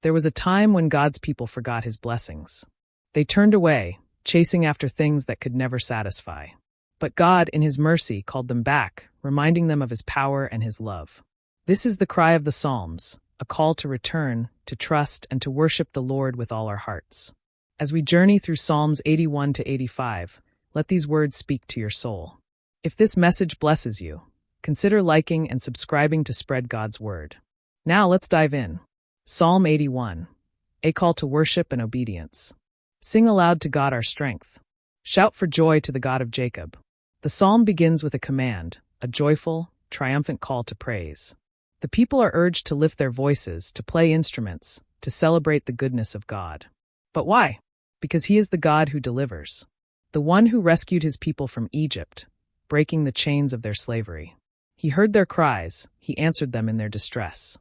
There was a time when God's people forgot his blessings. They turned away, chasing after things that could never satisfy. But God, in his mercy, called them back, reminding them of his power and his love. This is the cry of the Psalms, a call to return, to trust, and to worship the Lord with all our hearts. As we journey through Psalms 81 to 85, let these words speak to your soul. If this message blesses you, consider liking and subscribing to spread God's word. Now let's dive in. Psalm 81, a call to worship and obedience. Sing aloud to God our strength. Shout for joy to the God of Jacob. The psalm begins with a command, a joyful, triumphant call to praise. The people are urged to lift their voices, to play instruments, to celebrate the goodness of God. But why? Because he is the God who delivers. The one who rescued his people from Egypt, breaking the chains of their slavery. He heard their cries, he answered them in their distress.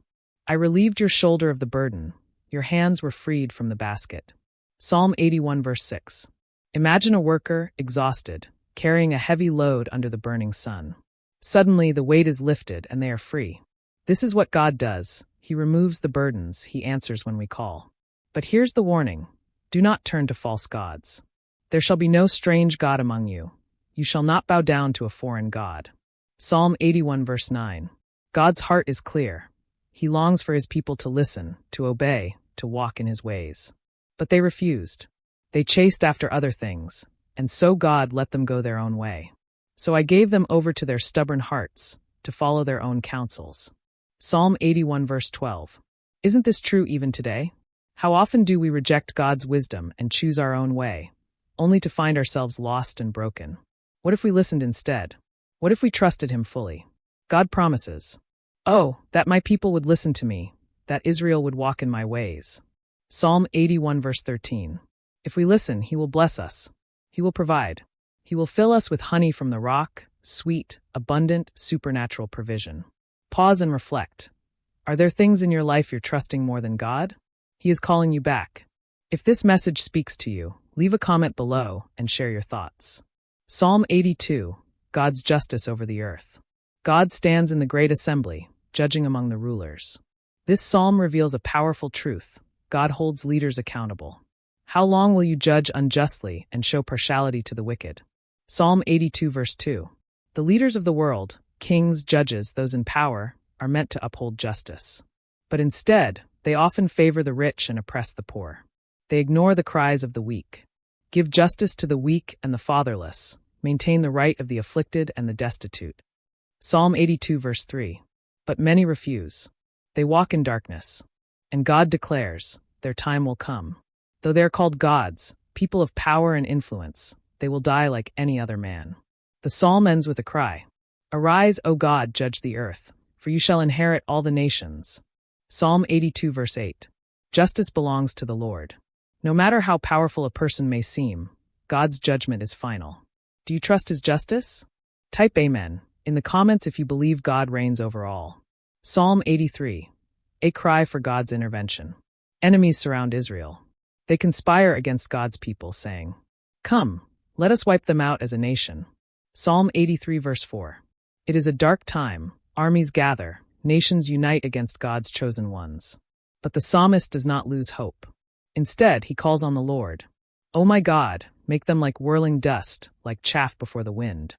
I relieved your shoulder of the burden, your hands were freed from the basket. Psalm 81 verse 6. Imagine a worker, exhausted, carrying a heavy load under the burning sun. Suddenly the weight is lifted and they are free. This is what God does. He removes the burdens, he answers when we call. But here's the warning. Do not turn to false gods. There shall be no strange god among you. You shall not bow down to a foreign god. Psalm 81 verse 9. God's heart is clear. He longs for his people to listen, to obey, to walk in his ways. But they refused. They chased after other things, and so God let them go their own way. So I gave them over to their stubborn hearts, to follow their own counsels. Psalm 81 verse 12. Isn't this true even today? How often do we reject God's wisdom and choose our own way, only to find ourselves lost and broken? What if we listened instead? What if we trusted him fully? God promises, "Oh, that my people would listen to me, that Israel would walk in my ways." Psalm 81 verse 13. If we listen, he will bless us. He will provide. He will fill us with honey from the rock, sweet, abundant, supernatural provision. Pause and reflect. Are there things in your life you're trusting more than God? He is calling you back. If this message speaks to you, leave a comment below and share your thoughts. Psalm 82, God's justice over the earth. God stands in the great assembly, judging among the rulers. This psalm reveals a powerful truth. God holds leaders accountable. How long will you judge unjustly and show partiality to the wicked? Psalm 82 verse 2. The leaders of the world, kings, judges, those in power, are meant to uphold justice. But instead, they often favor the rich and oppress the poor. They ignore the cries of the weak. Give justice to the weak and the fatherless. Maintain the right of the afflicted and the destitute. Psalm 82 verse 3. But many refuse. They walk in darkness. And God declares, their time will come. Though they are called gods, people of power and influence, they will die like any other man. The psalm ends with a cry. Arise, O God, judge the earth, for you shall inherit all the nations. Psalm 82 verse 8. Justice belongs to the Lord. No matter how powerful a person may seem, God's judgment is final. Do you trust his justice? Type Amen in the comments if you believe God reigns over all. Psalm 83. A cry for God's intervention. Enemies surround Israel. They conspire against God's people, saying, "Come, let us wipe them out as a nation." Psalm 83 verse 4. It is a dark time, armies gather, nations unite against God's chosen ones. But the psalmist does not lose hope. Instead, he calls on the Lord. "O my God, make them like whirling dust, like chaff before the wind."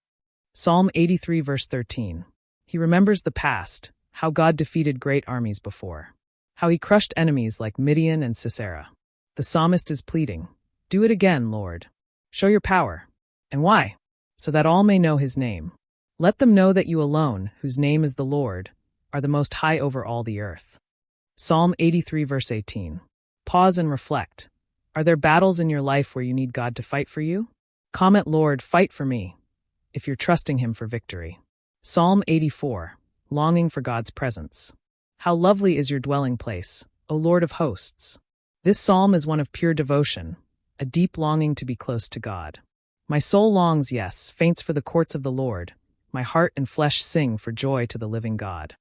Psalm 83 verse 13. He remembers the past, how God defeated great armies before, how he crushed enemies like Midian and Sisera. The psalmist is pleading, "Do it again, Lord. Show your power." And why? So that all may know his name. Let them know that you alone, whose name is the Lord, are the most high over all the earth. Psalm 83 verse 18. Pause and reflect. Are there battles in your life where you need God to fight for you? Comment, "Lord, fight for me," if you're trusting him for victory. Psalm 84. Longing for God's presence. How lovely is your dwelling place, O Lord of hosts. This psalm is one of pure devotion, a deep longing to be close to God. My soul longs, yes, faints for the courts of the Lord. My heart and flesh sing for joy to the living God.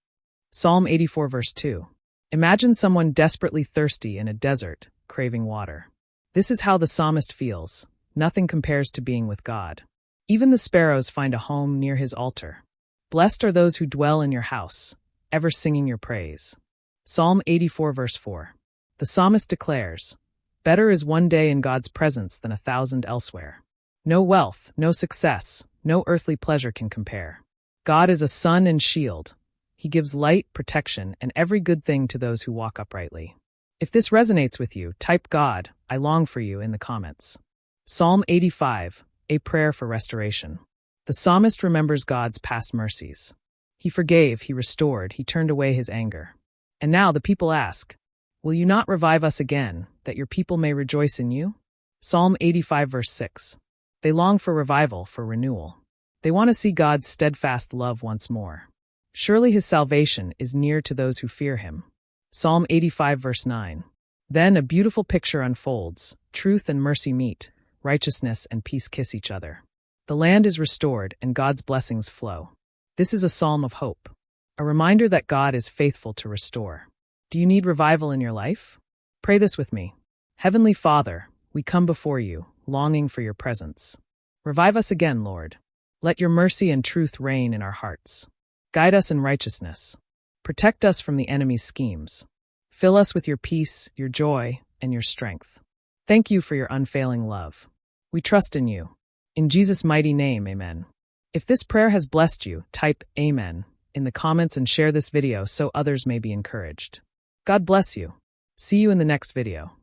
Psalm 84 verse 2. Imagine someone desperately thirsty in a desert, craving water. This is how the psalmist feels. Nothing compares to being with God. Even the sparrows find a home near his altar. Blessed are those who dwell in your house, ever singing your praise. Psalm 84 verse 4. The psalmist declares, "Better is one day in God's presence than 1,000 elsewhere." No wealth, no success, no earthly pleasure can compare. God is a sun and shield. He gives light, protection, and every good thing to those who walk uprightly. If this resonates with you, type "God, I long for you" in the comments. Psalm 85, a prayer for restoration. The psalmist remembers God's past mercies. He forgave, he restored, he turned away his anger. And now the people ask, "Will you not revive us again, that your people may rejoice in you?" Psalm 85 verse 6. They long for revival, for renewal. They want to see God's steadfast love once more. Surely his salvation is near to those who fear him. Psalm 85 verse 9. Then a beautiful picture unfolds. Truth and mercy meet. Righteousness and peace kiss each other. The land is restored and God's blessings flow. This is a psalm of hope. A reminder that God is faithful to restore. Do you need revival in your life? Pray this with me. Heavenly Father, we come before you, longing for your presence. Revive us again, Lord. Let your mercy and truth reign in our hearts. Guide us in righteousness. Protect us from the enemy's schemes. Fill us with your peace, your joy, and your strength. Thank you for your unfailing love. We trust in you. In Jesus' mighty name, amen. If this prayer has blessed you, type "Amen" in the comments and share this video so others may be encouraged. God bless you. See you in the next video.